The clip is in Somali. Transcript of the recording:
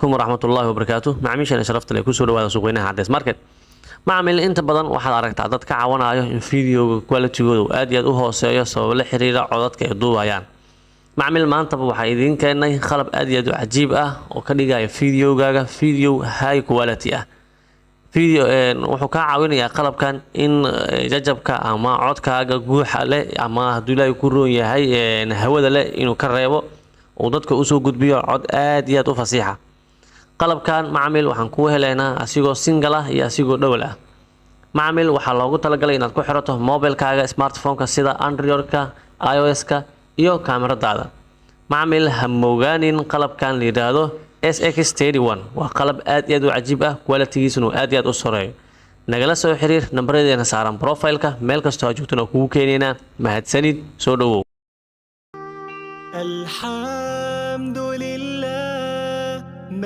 عليكم ورحمة الله وبركاته. معاميشنا شرفت لي كسر وهذا سوقينها عدس ماركت. معامل انت بدن waxaad aragtaa dad ka caawinayo in video quality-goodu aad iyo aad u hooseeyo sabab la xiriira codadka ay duubayaan. Macamil maanta waxa idin keenay qalab aad iyo aad u cajiib ah oo ka dhigaya video-gaaga video high quality ah. wuxuu ka caawinayaa qalabkan in jajabka ama codkaaga guuxa leh ama haddii la ku roon yahay hawada leh inuu ka reebo oo dadka u soo gudbiyo cod aad iyo aad u fasiixa. qalabkan macamil waxaan ku heleynaa asigoo single ah iyo asigoo double ah. macamil waxaa loogu talagalay inaad ku xirato mobilkaaga smartphone-ka sida Android-ka, iOS-ka iyo kamaradaada. macamil ha moogaanin qalabkan la yiraahdo SX31 waa qalab aad iyo aad u cajiib ah, quality-giisuna aad iyo aad u sareeyo. nagala soo xiriir nambareedana saaran profile-ka meel kasta oo joogtana kugu keenayna. mahadsanid, soo dhawow.